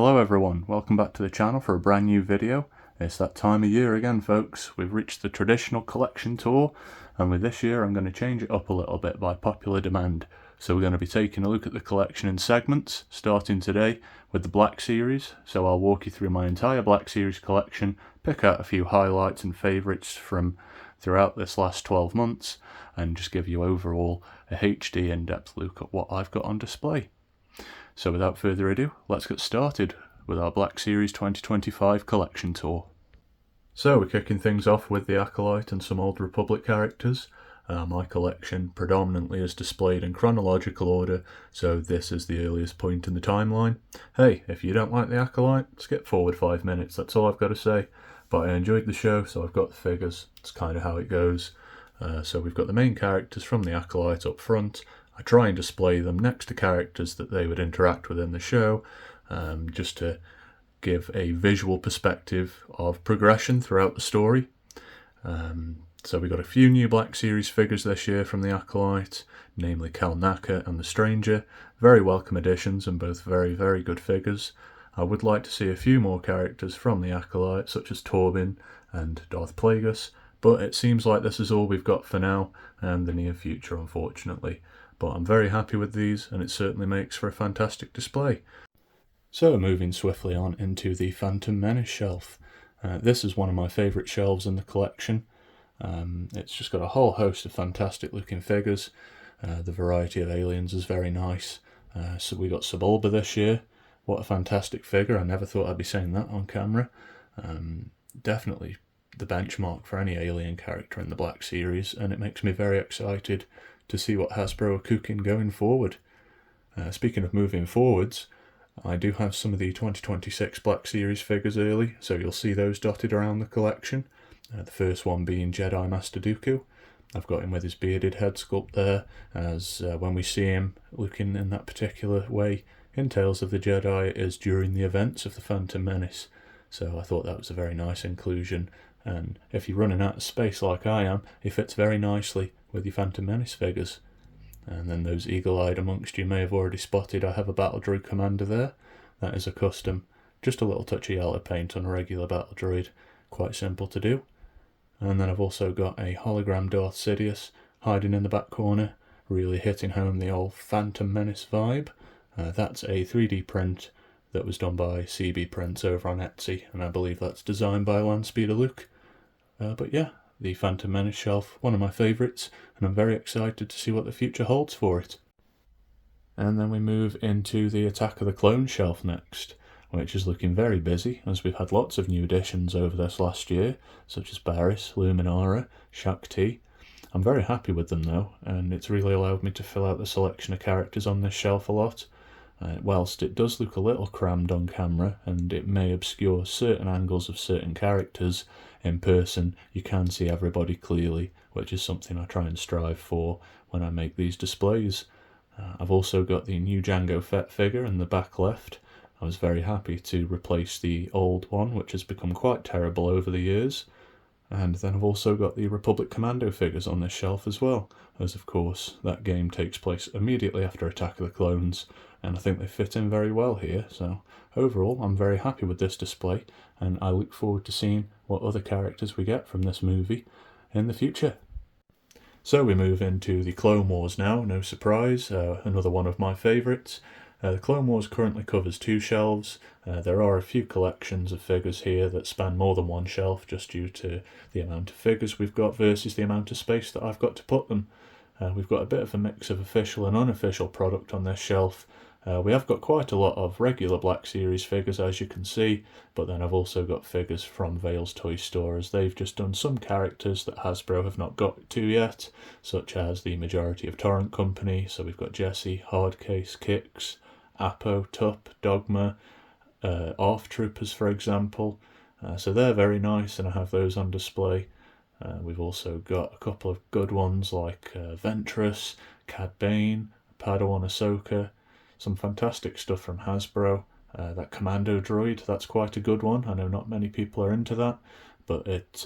Hello everyone, welcome back to the channel for a brand new video. It's that time of year again folks. We've reached the traditional collection tour, and with this year I'm going to change it up a little bit by popular demand. So we're going to be taking a look at the collection in segments, starting today with the Black Series. So I'll walk you through my entire Black Series collection, pick out a few highlights and favourites from throughout this last 12 months, and just give you overall a HD in-depth look at what I've got on display. So without further ado, let's get started with our Black Series 2025 collection tour. So we're kicking things off with the Acolyte and some Old Republic characters. My collection predominantly is displayed in chronological order, so this is the earliest point in the timeline. Hey, if you don't like the Acolyte, skip forward 5 minutes, that's all I've got to say. But I enjoyed the show, so I've got the figures. It's kind of how it goes. So we've got the main characters from the Acolyte up front. I try and display them next to characters that they would interact with in the show, just to give a visual perspective of progression throughout the story. So we got a few new Black Series figures this year from the Acolyte, namely Cal Naka and the Stranger. Very welcome additions and both very, very good figures. I would like to see a few more characters from the Acolyte, such as Torben and Darth Plagueis, but it seems like this is all we've got for now and the near future, unfortunately. But I'm very happy with these, and it certainly makes for a fantastic display. So moving swiftly on into the Phantom Menace shelf. This is one of my favourite shelves in the collection. It's just got a whole host of fantastic looking figures. The variety of aliens is very nice. So we got Sebulba this year. What a fantastic figure. I never thought I'd be saying that on camera. Definitely the benchmark for any alien character in the Black Series, and it makes me very excited to see what Hasbro are cooking going forward. Speaking of moving forwards, I do have some of the 2026 Black Series figures early, so you'll see those dotted around the collection. The first one being Jedi Master Dooku. I've got him with his bearded head sculpt there, as when we see him looking in that particular way in Tales of the Jedi, it is during the events of the Phantom Menace. So I thought that was a very nice inclusion, and if you're running out of space like I am, he fits very nicely with your Phantom Menace figures. And then those eagle-eyed amongst you may have already spotted I have a Battle Droid Commander there. That is a custom, just a little touch of yellow paint on a regular Battle Droid, quite simple to do. And then I've also got a hologram Darth Sidious hiding in the back corner, really hitting home the old Phantom Menace vibe. That's a 3D print that was done by CB Prints over on Etsy, and I believe that's designed by Landspeeder Luke. But yeah, the Phantom Menace shelf, one of my favourites, and I'm very excited to see what the future holds for it. And then we move into the Attack of the Clones shelf next, which is looking very busy, as we've had lots of new additions over this last year, such as Barriss, Luminara, Shaak Ti. I'm very happy with them though, and it's really allowed me to fill out the selection of characters on this shelf a lot. Whilst it does look a little crammed on camera, and it may obscure certain angles of certain characters, in person you can see everybody clearly, which is something I try and strive for when I make these displays. I've also got the new Jango Fett figure in the back left. I was very happy to replace the old one, which has become quite terrible over the years. And then I've also got the Republic Commando figures on this shelf as well, as of course that game takes place immediately after Attack of the Clones, and I think they fit in very well here. So overall I'm very happy with this display, and I look forward to seeing what other characters we get from this movie in the future. So we move into the Clone Wars now, no surprise, another one of my favourites. The Clone Wars currently covers 2 shelves. There are a few collections of figures here that span more than one shelf, just due to the amount of figures we've got versus the amount of space that I've got to put them. We've got a bit of a mix of official and unofficial product on this shelf. We have got quite a lot of regular Black Series figures, as you can see, but then I've also got figures from Vale's Toy Store, as they've just done some characters that Hasbro have not got to yet, such as the majority of Torrent Company. So we've got Jesse, Hardcase, Kix, Apo, Tup, Dogma, ARF Troopers for example. So they're very nice, and I have those on display. We've also got a couple of good ones like Ventress, Cad Bane, Padawan Ahsoka, some fantastic stuff from Hasbro. That Commando droid, that's quite a good one. I know not many people are into that, but it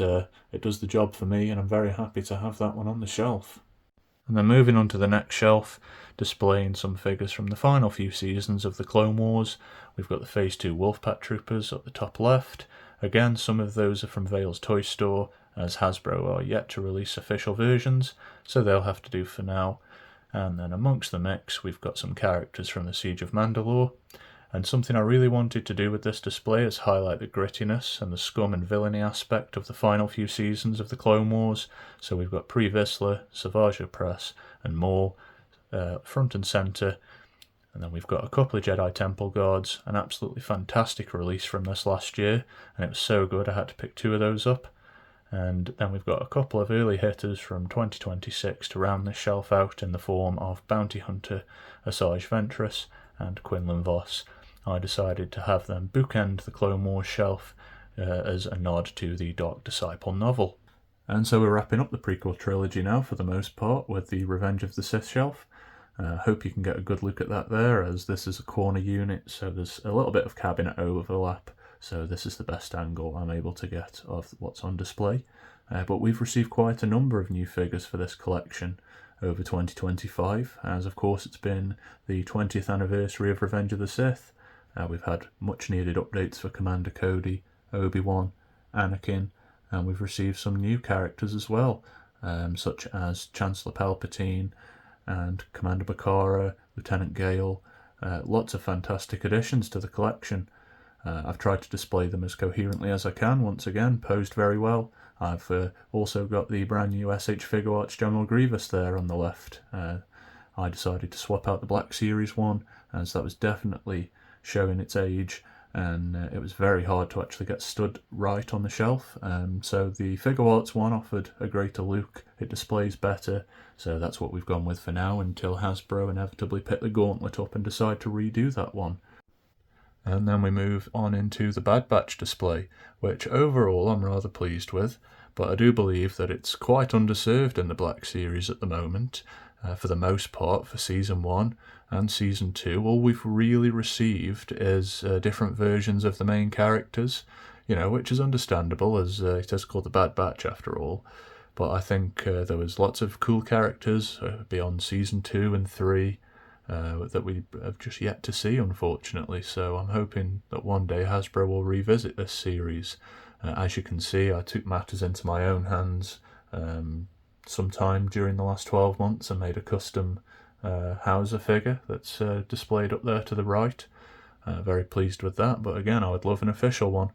does the job for me, and I'm very happy to have that one on the shelf. And then moving on to the next shelf, displaying some figures from the final few seasons of the Clone Wars. We've got the Phase 2 Wolfpack Troopers at the top left. Again, some of those are from Vale's Toy Store, as Hasbro are yet to release official versions, so they'll have to do for now. And then amongst the mix, we've got some characters from the Siege of Mandalore. And something I really wanted to do with this display is highlight the grittiness and the scum and villainy aspect of the final few seasons of the Clone Wars. So we've got Pre Vizsla, Savage Opress, and more front and centre. And then we've got a couple of Jedi Temple Guards, an absolutely fantastic release from this last year, and it was so good I had to pick 2 of those up. And then we've got a couple of early hitters from 2026 to round this shelf out in the form of Bounty Hunter Asajj Ventress and Quinlan Vos. I decided to have them bookend the Clone Wars shelf as a nod to the Dark Disciple novel. And so we're wrapping up the prequel trilogy now for the most part with the Revenge of the Sith shelf. Hope you can get a good look at that there, as this is a corner unit, so there's a little bit of cabinet overlap, so this is the best angle I'm able to get of what's on display. But we've received quite a number of new figures for this collection over 2025, as of course it's been the 20th anniversary of Revenge of the Sith. We've had much needed updates for Commander Cody, Obi-Wan, Anakin, and we've received some new characters as well, such as Chancellor Palpatine and Commander Bakara, Lieutenant Gale. Lots of fantastic additions to the collection. I've tried to display them as coherently as I can, once again, posed very well. I've also got the brand new SH Figure Arts General Grievous there on the left. I decided to swap out the Black Series one, as that was definitely showing its age, and it was very hard to actually get stood right on the shelf. So the Figure Arts one offered a greater look, it displays better, so that's what we've gone with for now until Hasbro inevitably pick the gauntlet up and decide to redo that one. And then we move on into the Bad Batch display, which overall I'm rather pleased with, but I do believe that it's quite underserved in the Black Series at the moment. For the most part, for Season 1 and Season 2, all we've really received is different versions of the main characters, which is understandable, as it is called the Bad Batch after all. But I think there was lots of cool characters beyond Season 2 and 3 that we have just yet to see, unfortunately. So I'm hoping that one day Hasbro will revisit this series. As you can see, I took matters into my own hands sometime during the last 12 months and made a custom Hauser figure that's displayed up there to the right. Very pleased with that, but again, I would love an official one.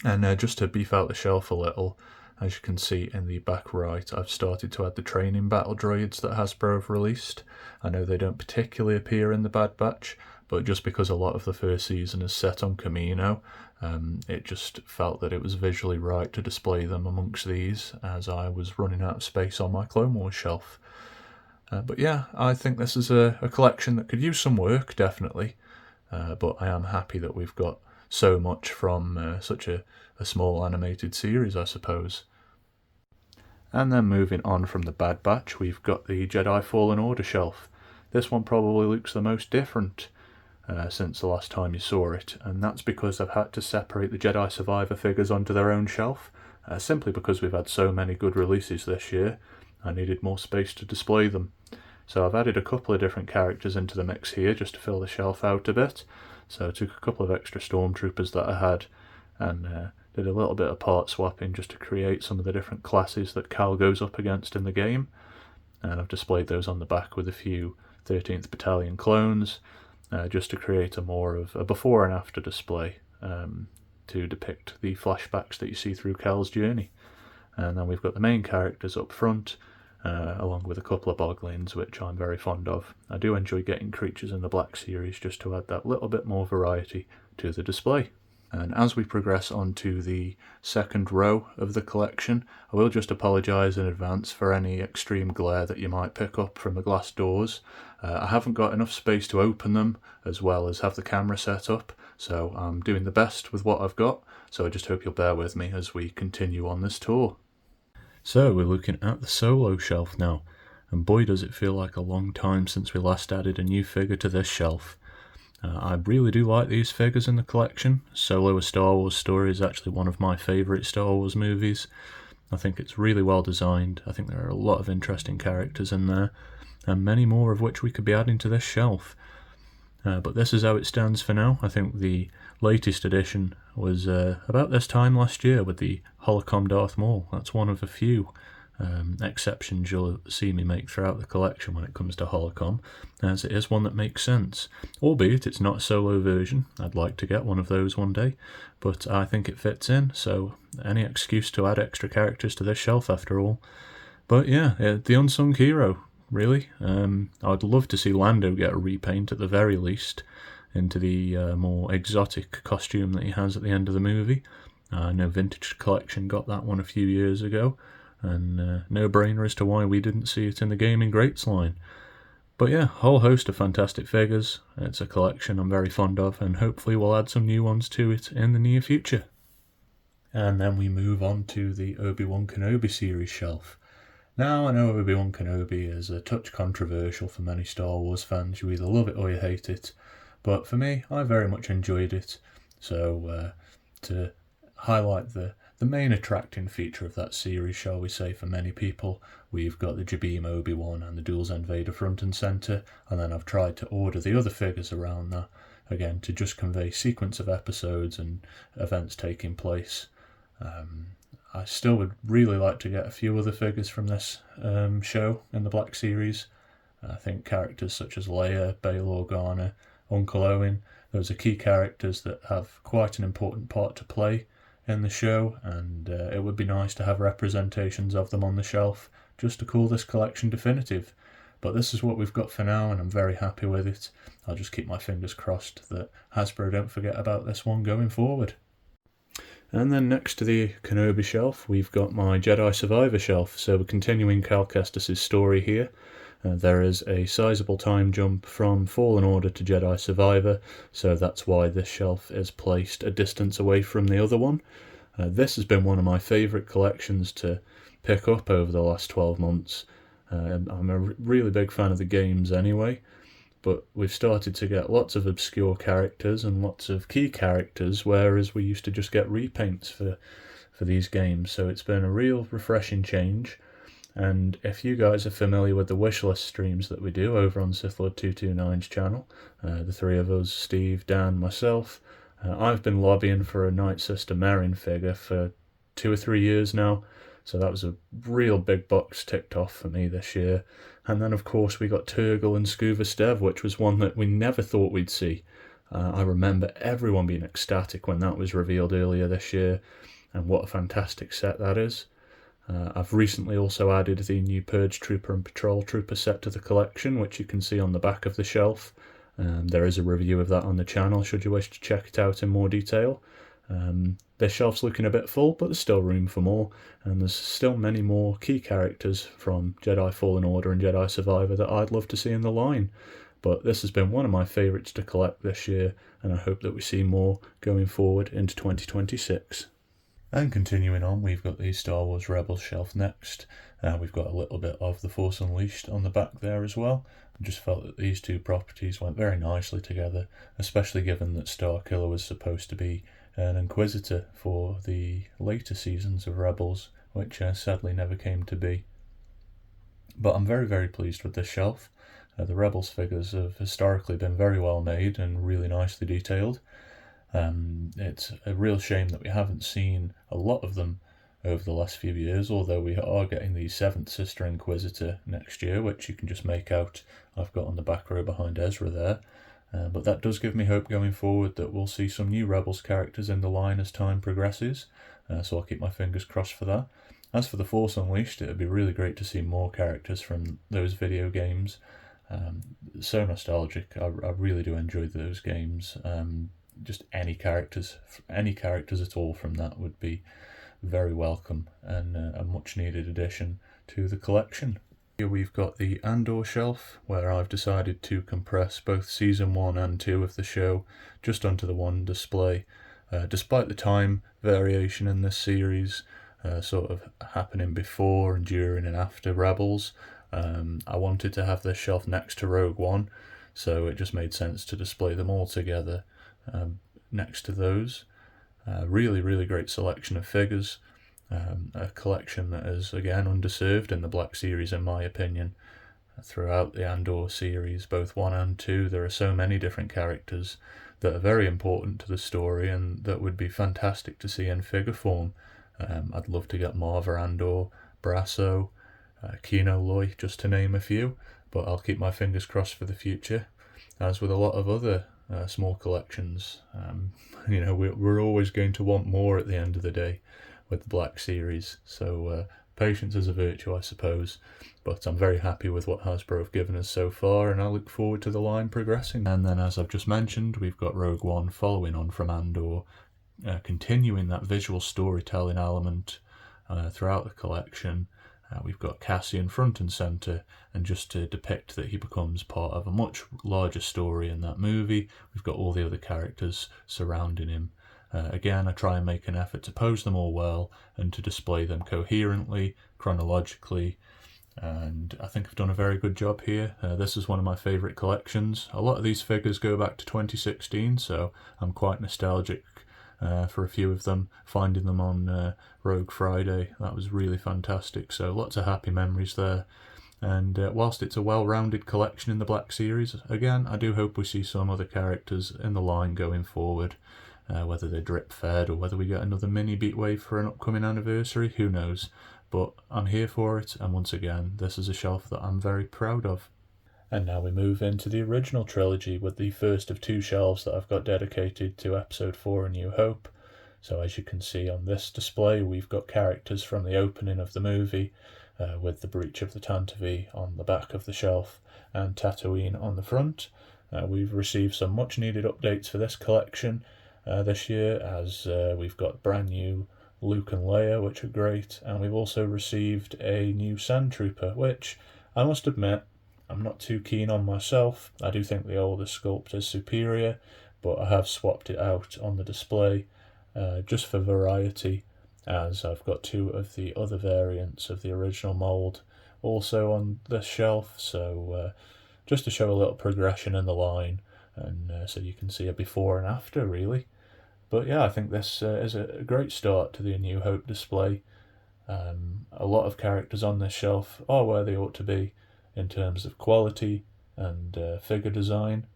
And just to beef out the shelf a little, as you can see in the back right, I've started to add the training battle droids that Hasbro have released. I know they don't particularly appear in the Bad Batch, but just because a lot of the first season is set on Kamino, it just felt that it was visually right to display them amongst these, as I was running out of space on my Clone Wars shelf. But yeah, I think this is a collection that could use some work, definitely. But I am happy that we've got so much from such a small animated series, I suppose. And then moving on from the Bad Batch, we've got the Jedi Fallen Order shelf. This one probably looks the most different since the last time you saw it, and that's because I've had to separate the Jedi Survivor figures onto their own shelf, simply because we've had so many good releases this year. I needed more space to display them. So I've added a couple of different characters into the mix here just to fill the shelf out a bit. So I took a couple of extra stormtroopers that I had and did a little bit of part swapping just to create some of the different classes that Cal goes up against in the game. And I've displayed those on the back with a few 13th Battalion clones, just to create a more of a before and after display to depict the flashbacks that you see through Cal's journey. And then we've got the main characters up front, along with a couple of boglins, which I'm very fond of. I do enjoy getting creatures in the Black Series just to add that little bit more variety to the display. And as we progress on to the second row of the collection, I will just apologise in advance for any extreme glare that you might pick up from the glass doors. I haven't got enough space to open them as well as have the camera set up, so I'm doing the best with what I've got, so I just hope you'll bear with me as we continue on this tour. So we're looking at the Solo shelf now, and boy does it feel like a long time since we last added a new figure to this shelf. I really do like these figures in the collection. Solo: A Star Wars Story is actually one of my favourite Star Wars movies, I think it's really well designed. I think there are a lot of interesting characters in there, and many more of which we could be adding to this shelf. But this is how it stands for now. I think the latest edition was about this time last year with the Holocom Darth Maul. That's one of a few exceptions you'll see me make throughout the collection when it comes to Holocom, as it is one that makes sense. Albeit it's not a solo version. I'd like to get one of those one day, but I think it fits in, so any excuse to add extra characters to this shelf after all. But yeah, the unsung hero, really. I'd love to see Lando get a repaint at the very least into the more exotic costume that he has at the end of the movie. I know Vintage Collection got that one a few years ago, and no-brainer as to why we didn't see it in the Gaming Greats line. But yeah, a whole host of fantastic figures. It's a collection I'm very fond of, and hopefully we'll add some new ones to it in the near future. And then we move on to the Obi-Wan Kenobi series shelf. Now, I know Obi-Wan Kenobi is a touch controversial for many Star Wars fans. You either love it or you hate it. But for me, I very much enjoyed it. So, to highlight the main attracting feature of that series, shall we say, for many people, we've got the Jabeam Obi-Wan and the Dual-Zen Vader front and centre, and then I've tried to order the other figures around that, again, to just convey sequence of episodes and events taking place. I still would really like to get a few other figures from this show in the Black Series. I think characters such as Leia, Bail Organa, Uncle Owen, those are key characters that have quite an important part to play in the show, and it would be nice to have representations of them on the shelf just to call this collection definitive. But this is what we've got for now, and I'm very happy with it. I'll just keep my fingers crossed that Hasbro don't forget about this one going forward. And then next to the Kenobi shelf, we've got my Jedi Survivor shelf. So we're continuing Cal Kestis' story here. There is a sizable time jump from Fallen Order to Jedi Survivor, so that's why this shelf is placed a distance away from the other one. This has been one of my favourite collections to pick up over the last 12 months. I'm a really big fan of the games anyway, but we've started to get lots of obscure characters and lots of key characters, whereas we used to just get repaints for these games, so it's been a real refreshing change. And if you guys are familiar with the wishlist streams that we do over on SithLord229's channel, the three of us, Steve, Dan, myself, I've been lobbying for a Night Sister Merrin figure for 2 or 3 years now, so that was a real big box ticked off for me this year. And then of course we got Turgle and Scuva Stev, which was one that we never thought we'd see. I remember everyone being ecstatic when that was revealed earlier this year, and what a fantastic set that is. I've recently also added the new Purge Trooper and Patrol Trooper set to the collection, which you can see on the back of the shelf. There is a review of that on the channel should you wish to check it out in more detail. This shelf's looking a bit full, but there's still room for more, and there's still many more key characters from Jedi Fallen Order and Jedi Survivor that I'd love to see in the line. But this has been one of my favourites to collect this year, and I hope that we see more going forward into 2026. And continuing on, we've got the Star Wars Rebels shelf next. We've got a little bit of The Force Unleashed on the back there as well. I just felt that these two properties went very nicely together, especially given that Starkiller was supposed to be an Inquisitor for the later seasons of Rebels, which sadly never came to be. But I'm very, very pleased with this shelf. The Rebels figures have historically been very well made and really nicely detailed. It's a real shame that we haven't seen a lot of them over the last few years, although we are getting the 7th Sister Inquisitor next year, which you can just make out I've got on the back row behind Ezra there. But that does give me hope going forward that we'll see some new Rebels characters in the line as time progresses, so I'll keep my fingers crossed for that. As for The Force Unleashed, it would be really great to see more characters from those video games. So nostalgic. I really do enjoy those games. Just any characters at all from that would be very welcome and a much needed addition to the collection. Here we've got the Andor shelf, where I've decided to compress both season 1 and 2 of the show just onto the one display. Despite the time variation in this series sort of happening before and during and after Rebels, I wanted to have this shelf next to Rogue One, so it just made sense to display them all together next to those. Really, really great selection of figures. A collection that is, again, underserved in the Black Series, in my opinion. Throughout the Andor series, both 1 and 2, there are so many different characters that are very important to the story and that would be fantastic to see in figure form. I'd love to get Marva Andor, Brasso, Kino Loy, just to name a few, but I'll keep my fingers crossed for the future. As with a lot of other small collections, we're always going to want more at the end of the day with the Black Series, so patience is a virtue, I suppose, but I'm very happy with what Hasbro have given us so far, and I look forward to the line progressing. And then, as I've just mentioned, we've got Rogue One following on from Andor, continuing that visual storytelling element throughout the collection. We've got Cassian front and centre, and just to depict that he becomes part of a much larger story in that movie, we've got all the other characters surrounding him. Again, I try and make an effort to pose them all well and to display them coherently, chronologically, and I think I've done a very good job here. This is one of my favourite collections. A lot of these figures go back to 2016, so I'm quite nostalgic for a few of them. Finding them on Rogue Friday, that was really fantastic, so lots of happy memories there. And whilst it's a well-rounded collection in the Black Series, again, I do hope we see some other characters in the line going forward. Whether they're drip-fed or whether we get another mini Beatwave for an upcoming anniversary, who knows. But I'm here for it, and once again, this is a shelf that I'm very proud of. And now we move into the original trilogy with the first of 2 shelves that I've got dedicated to Episode 4, A New Hope. So as you can see on this display, we've got characters from the opening of the movie, with the breach of the Tantive on the back of the shelf and Tatooine on the front. We've received some much needed updates for this collection this year, as we've got brand new Luke and Leia, which are great, and we've also received a new Sand Trooper, which I must admit I'm not too keen on myself. I do think the older sculpt is superior, but I have swapped it out on the display just for variety, as I've got 2 of the other variants of the original mould also on this shelf, so just to show a little progression in the line, and so you can see a before and after, really. But yeah, I think this is a great start to the A New Hope display. A lot of characters on this shelf are where they ought to be in terms of quality and figure design.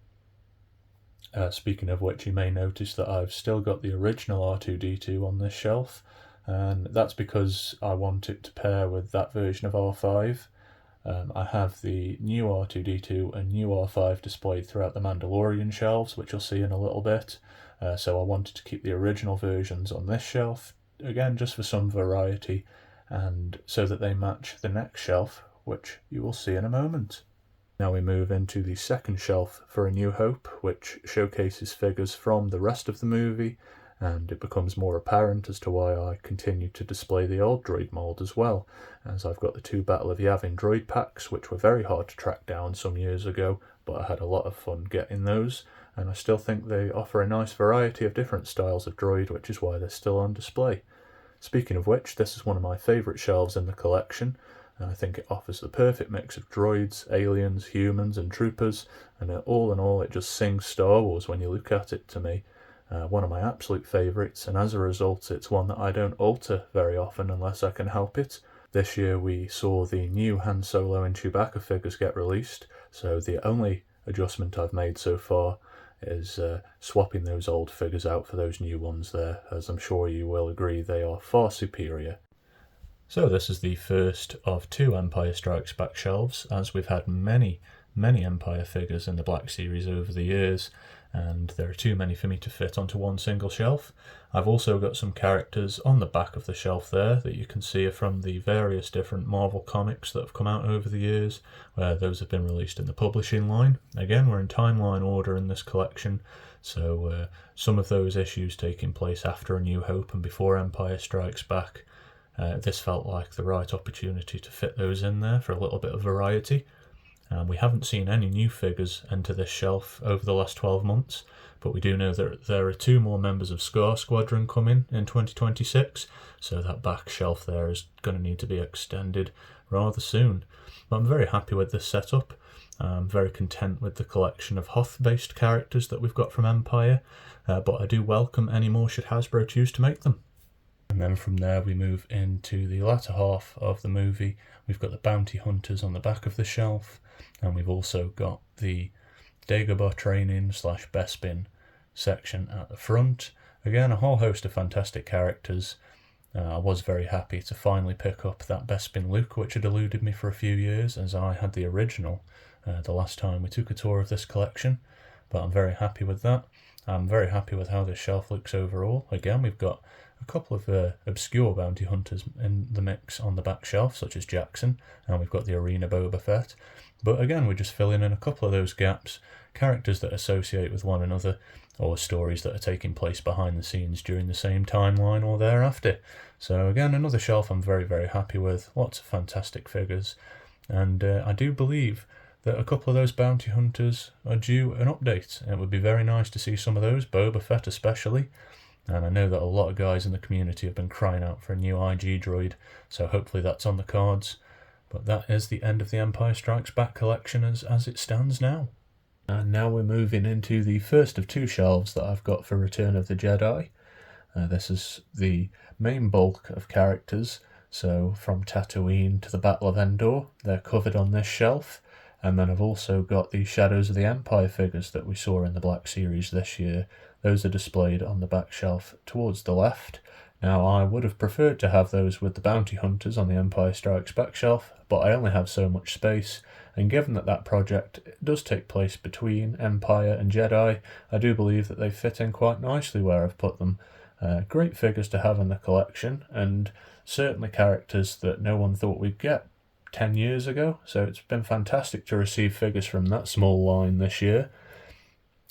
Speaking of which, you may notice that I've still got the original R2-D2 on this shelf, and that's because I want it to pair with that version of R5. I have the new R2-D2 and new R5 displayed throughout the Mandalorian shelves, which you'll see in a little bit, so I wanted to keep the original versions on this shelf, again just for some variety, and so that they match the next shelf, which you will see in a moment. Now we move into the second shelf for A New Hope, which showcases figures from the rest of the movie, and it becomes more apparent as to why I continue to display the old droid mould as well, as I've got the 2 Battle of Yavin droid packs, which were very hard to track down some years ago, but I had a lot of fun getting those, and I still think they offer a nice variety of different styles of droid, which is why they're still on display. Speaking of which, this is one of my favourite shelves in the collection, and I think it offers the perfect mix of droids, aliens, humans and troopers, and all in all it just sings Star Wars when you look at it to me. One of my absolute favourites, and as a result it's one that I don't alter very often unless I can help it. This year we saw the new Han Solo and Chewbacca figures get released, so the only adjustment I've made so far is swapping those old figures out for those new ones there, as I'm sure you will agree they are far superior. So this is the first of 2 Empire Strikes Back shelves, as we've had many Empire figures in the Black Series over the years, and there are too many for me to fit onto one single shelf. I've also got some characters on the back of the shelf there that you can see are from the various different Marvel comics that have come out over the years, where those have been released in the publishing line. Again, we're in timeline order in this collection, so some of those issues taking place after A New Hope and before Empire Strikes Back. This felt like the right opportunity to fit those in there for a little bit of variety. We haven't seen any new figures enter this shelf over the last 12 months, but we do know that there are 2 more members of Scar Squadron coming in 2026, so that back shelf there is going to need to be extended rather soon. But I'm very happy with this setup. I'm very content with the collection of Hoth-based characters that we've got from Empire, but I do welcome any more should Hasbro choose to make them. And then from there we move into the latter half of the movie. We've got the bounty hunters on the back of the shelf, and we've also got the Dagobah training / Bespin section at the front. Again, a whole host of fantastic characters. I was very happy to finally pick up that Bespin Luke, which had eluded me for a few years, as I had the original the last time we took a tour of this collection, but I'm very happy with that. I'm very happy with how this shelf looks overall. Again, we've got a couple of obscure bounty hunters in the mix on the back shelf, such as Jackson, and we've got the Arena Boba Fett. But again, we're just filling in a couple of those gaps, characters that associate with one another, or stories that are taking place behind the scenes during the same timeline or thereafter. So again, another shelf I'm very, very happy with. Lots of fantastic figures. And I do believe that a couple of those bounty hunters are due an update. It would be very nice to see some of those, Boba Fett especially. And I know that a lot of guys in the community have been crying out for a new IG droid, so hopefully that's on the cards. But that is the end of the Empire Strikes Back collection as it stands now. And now we're moving into the first of two shelves that I've got for Return of the Jedi. This is the main bulk of characters, so from Tatooine to the Battle of Endor, they're covered on this shelf. And then I've also got the Shadows of the Empire figures that we saw in the Black Series this year. Those are displayed on the back shelf towards the left. Now, I would have preferred to have those with the Bounty Hunters on the Empire Strikes Back shelf, but I only have so much space, and given that that project does take place between Empire and Jedi, I do believe that they fit in quite nicely where I've put them. Great figures to have in the collection, and certainly characters that no one thought we'd get 10 years ago, so it's been fantastic to receive figures from that small line this year.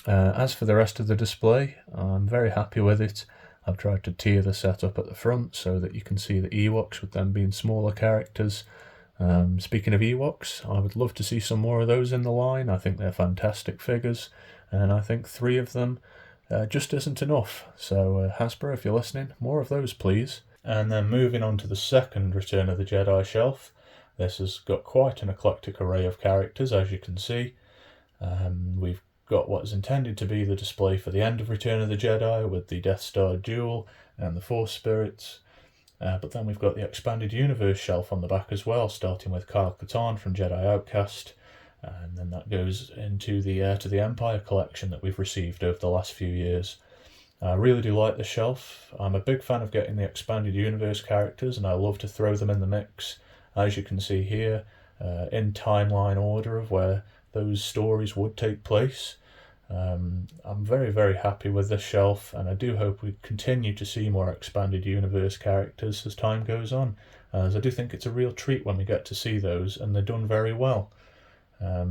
As for the rest of the display, I'm very happy with it. I've tried to tier the set up at the front so that you can see the Ewoks, with them being smaller characters. Speaking of Ewoks, I would love to see some more of those in the line. I think they're fantastic figures, and I think 3 of them just isn't enough. So Hasbro, if you're listening, more of those please. And then moving on to the second Return of the Jedi shelf. This has got quite an eclectic array of characters, as you can see. We've got what is intended to be the display for the end of Return of the Jedi, with the Death Star duel and the Force Spirits. But then we've got the Expanded Universe shelf on the back as well, starting with Kyle Katarn from Jedi Outcast. And then that goes into the Heir to the Empire collection that we've received over the last few years. I really do like the shelf. I'm a big fan of getting the Expanded Universe characters, and I love to throw them in the mix, as you can see here, in timeline order of where those stories would take place. I'm very, very happy with this shelf, and I do hope we continue to see more Expanded Universe characters as time goes on, as I do think it's a real treat when we get to see those, and they're done very well.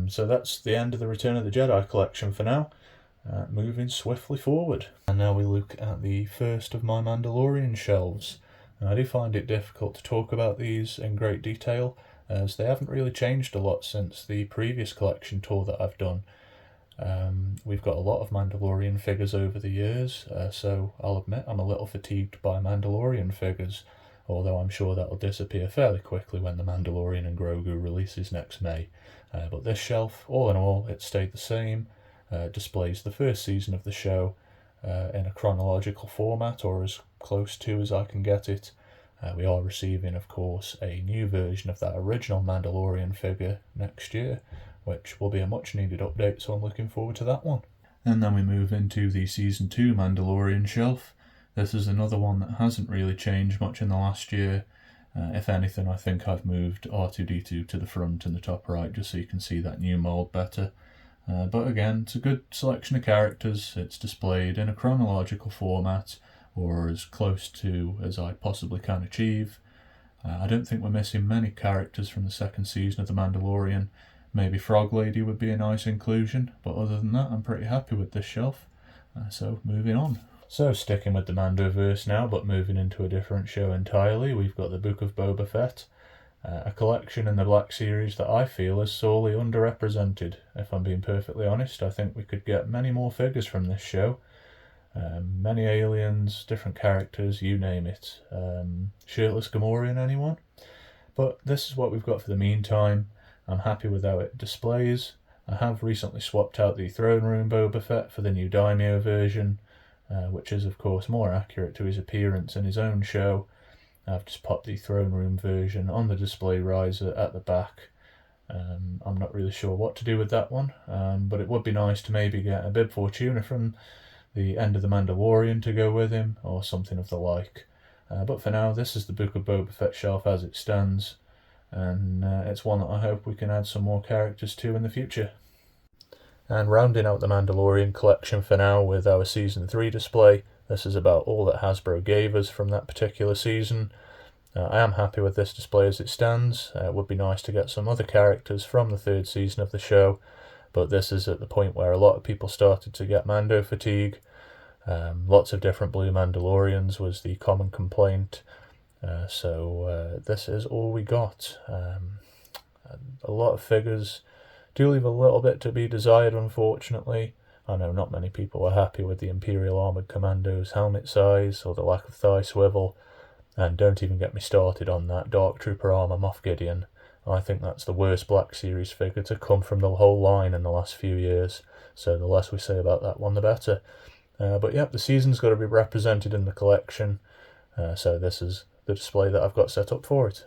So that's the end of the Return of the Jedi collection for now. Moving swiftly forward. And now we look at the first of my Mandalorian shelves. And I do find it difficult to talk about these in great detail, as they haven't really changed a lot since the previous collection tour that I've done. We've got a lot of Mandalorian figures over the years, so I'll admit I'm a little fatigued by Mandalorian figures, although I'm sure that'll disappear fairly quickly when The Mandalorian and Grogu releases next May. But this shelf, all in all, it stayed the same. Displays the first season of the show in a chronological format, or as close to as I can get it. We are receiving, of course, a new version of that original Mandalorian figure next year, which will be a much needed update, so I'm looking forward to that one. And then we move into the Season 2 Mandalorian shelf. This is another one that hasn't really changed much in the last year. If anything, I think I've moved R2-D2 to the front in the top right, just so you can see that new mould better. But again, it's a good selection of characters. It's displayed in a chronological format, or as close to as I possibly can achieve. I don't think we're missing many characters from the second season of The Mandalorian. Maybe Frog Lady would be a nice inclusion, but other than that, I'm pretty happy with this shelf. So moving on. So sticking with the Mandoverse now, but moving into a different show entirely, we've got the Book of Boba Fett. A collection in the Black Series that I feel is sorely underrepresented. If I'm being perfectly honest, I think we could get many more figures from this show. Many aliens, different characters, you name it. Shirtless Gamorrean, anyone? But this is what we've got for the meantime. I'm happy with how it displays. I have recently swapped out the Throne Room Boba Fett for the new Daimyo version. which is of course more accurate to his appearance in his own show. I've just popped the throne room version on the display riser at the back. I'm not really sure what to do with that one, but it would be nice to maybe get a Bib Fortuna from the end of The Mandalorian to go with him, or something of the like. But for now, this is the Book of Boba Fett shelf as it stands, and it's one that I hope we can add some more characters to in the future. And rounding out the Mandalorian collection for now with our Season 3 display, this is about all that Hasbro gave us from that particular season. I am happy with this display as it stands. It would be nice to get some other characters from the third season of the show, but this is at the point where a lot of people started to get Mando fatigue. Lots of different blue Mandalorians was the common complaint, so this is all we got. A lot of figures do leave a little bit to be desired, unfortunately. I know not many people are happy with the Imperial Armoured Commando's helmet size or the lack of thigh swivel, and don't even get me started on that Dark Trooper armour Moff Gideon. I think that's the worst Black Series figure to come from the whole line in the last few years, so the less we say about that one the better. But yeah, the season's got to be represented in the collection, so this is the display that I've got set up for it.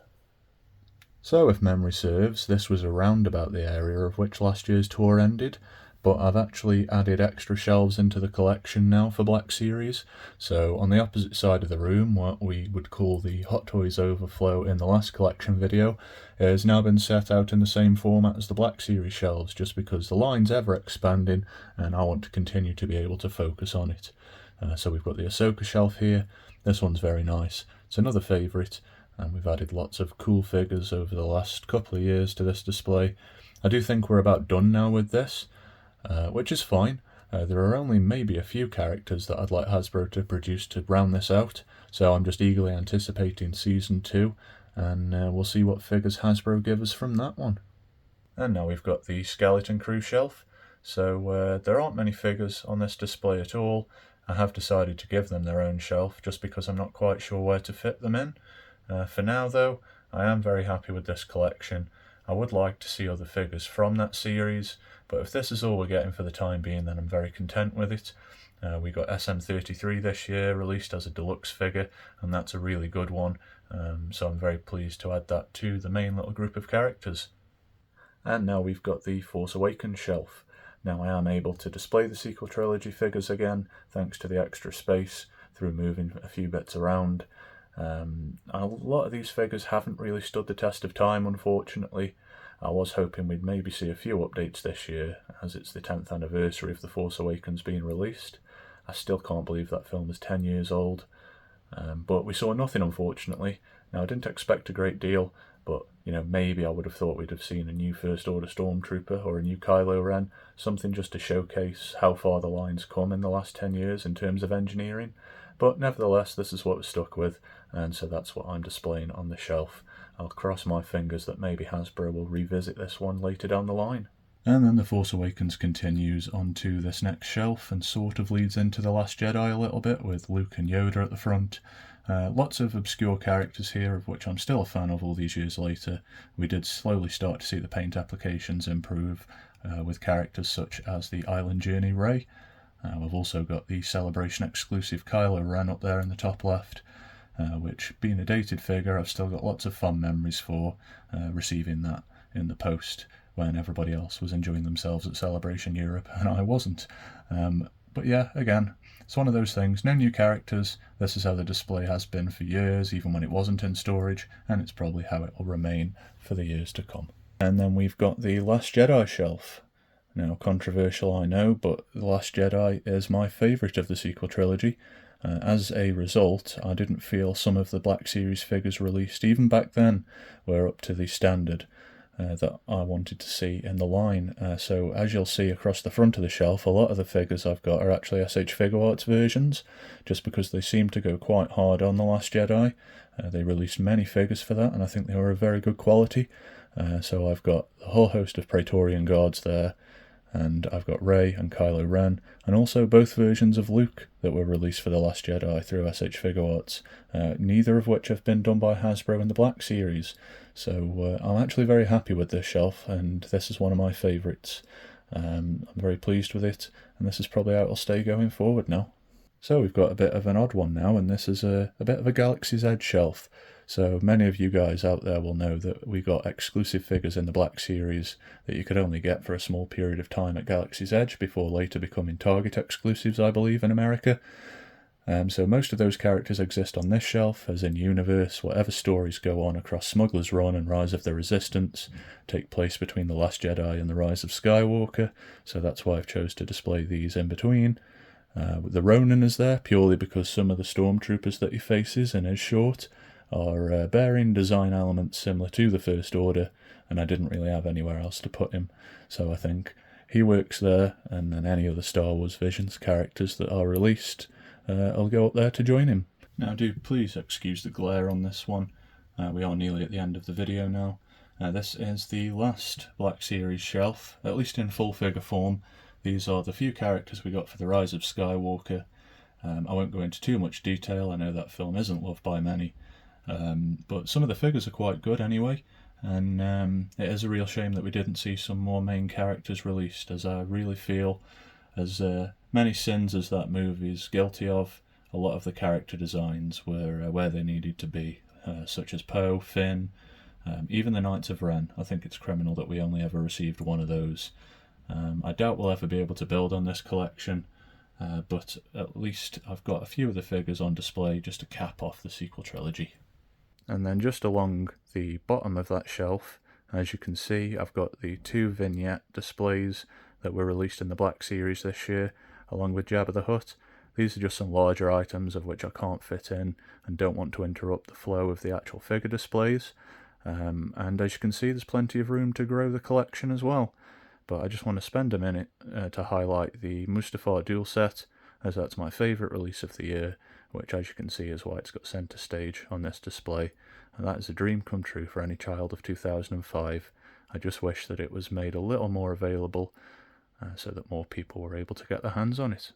So if memory serves, this was around about the area of which last year's tour ended, but I've actually added extra shelves into the collection now for Black Series. So on the opposite side of the room, what we would call the Hot Toys overflow in the last collection video, has now been set out in the same format as the Black Series shelves, just because the line's ever expanding and I want to continue to be able to focus on it. So we've got the Ahsoka shelf here. This one's very nice. It's another favourite, and we've added lots of cool figures over the last couple of years to this display. I do think we're about done now with this, which is fine. There are only maybe a few characters that I'd like Hasbro to produce to round this out, so I'm just eagerly anticipating Season 2, and we'll see what figures Hasbro give us from that one. And now we've got the Skeleton Crew shelf, so there aren't many figures on this display at all. I have decided to give them their own shelf, just because I'm not quite sure where to fit them in. For now though, I am very happy with this collection. I would like to see other figures from that series, but if this is all we're getting for the time being, then I'm very content with it. We got SM33 this year, released as a deluxe figure, and that's a really good one, so I'm very pleased to add that to the main little group of characters. And now we've got the Force Awakens shelf. Now I am able to display the sequel trilogy figures again, thanks to the extra space, through moving a few bits around. A lot of these figures haven't really stood the test of time, unfortunately. I was hoping we'd maybe see a few updates this year, as it's the 10th anniversary of The Force Awakens being released. I still can't believe that film is 10 years old. But we saw nothing, unfortunately. Now, I didn't expect a great deal, but maybe I would have thought we'd have seen a new First Order Stormtrooper or a new Kylo Ren, something just to showcase how far the line's come in the last 10 years in terms of engineering. But nevertheless, this is what we're stuck with, and so that's what I'm displaying on the shelf. I'll cross my fingers that maybe Hasbro will revisit this one later down the line. And then The Force Awakens continues onto this next shelf and sort of leads into The Last Jedi a little bit, with Luke and Yoda at the front. Lots of obscure characters here, of which I'm still a fan of all these years later. We did slowly start to see the paint applications improve, with characters such as the Island Journey Rey. We've also got the Celebration exclusive Kylo Ren up there in the top left, which, being a dated figure, I've still got lots of fond memories for receiving that in the post when everybody else was enjoying themselves at Celebration Europe and I wasn't. But yeah, again, it's one of those things. No new characters. This is how the display has been for years, even when it wasn't in storage, and it's probably how it will remain for the years to come. And then we've got the Last Jedi shelf. Now, controversial, I know, but The Last Jedi is my favourite of the sequel trilogy. As a result, I didn't feel some of the Black Series figures released, even back then, were up to the standard that I wanted to see in the line. So as you'll see across the front of the shelf, a lot of the figures I've got are actually SH Figure Arts versions, just because they seem to go quite hard on The Last Jedi. They released many figures for that, and I think they were of very good quality. So I've got a whole host of Praetorian Guards there, and I've got Rey and Kylo Ren, and also both versions of Luke that were released for The Last Jedi through SH Figure Arts, neither of which have been done by Hasbro in the Black Series. So I'm actually very happy with this shelf, and this is one of my favourites. I'm very pleased with it, and this is probably how it'll stay going forward now. So we've got a bit of an odd one now, and this is a bit of a Galaxy's Edge shelf. So many of you guys out there will know that we got exclusive figures in the Black Series that you could only get for a small period of time at Galaxy's Edge before later becoming Target exclusives, I believe, in America. So most of those characters exist on this shelf, as in universe. Whatever stories go on across Smuggler's Run and Rise of the Resistance take place between The Last Jedi and The Rise of Skywalker, so that's why I've chose to display these in between. The Ronin is there purely because some of the stormtroopers that he faces in his short are bearing design elements similar to the First Order, and I didn't really have anywhere else to put him, so I think he works there, and then any other Star Wars Visions characters that are released, I'll go up there to join him. Now do please excuse the glare on this one, we are nearly at the end of the video now. This is the last Black Series shelf, at least in full figure form. These are the few characters we got for The Rise of Skywalker. I won't go into too much detail, I know that film isn't loved by many, but some of the figures are quite good anyway, and it is a real shame that we didn't see some more main characters released, as I really feel, as many sins as that movie is guilty of, a lot of the character designs were where they needed to be, such as Poe, Finn, even the Knights of Ren. I think it's criminal that we only ever received one of those. I doubt we'll ever be able to build on this collection, but at least I've got a few of the figures on display just to cap off the sequel trilogy. And then just along the bottom of that shelf, as you can see, I've got the 2 vignette displays that were released in the Black Series this year, along with Jabba the Hutt. These are just some larger items of which I can't fit in and don't want to interrupt the flow of the actual figure displays. And as you can see, there's plenty of room to grow the collection as well. But I just want to spend a minute to highlight the Mustafar duel set, as that's my favourite release of the year, which as you can see is why it's got centre stage on this display, and that is a dream come true for any child of 2005. I just wish that it was made a little more available so that more people were able to get their hands on it.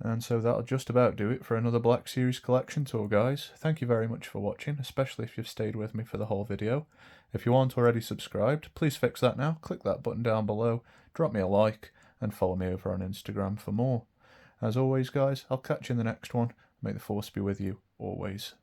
And so that'll just about do it for another Black Series collection tour, guys. Thank you very much for watching, especially if you've stayed with me for the whole video. If you aren't already subscribed, please fix that now. Click that button down below, drop me a like, and follow me over on Instagram for more. As always, guys, I'll catch you in the next one. May the Force be with you, always.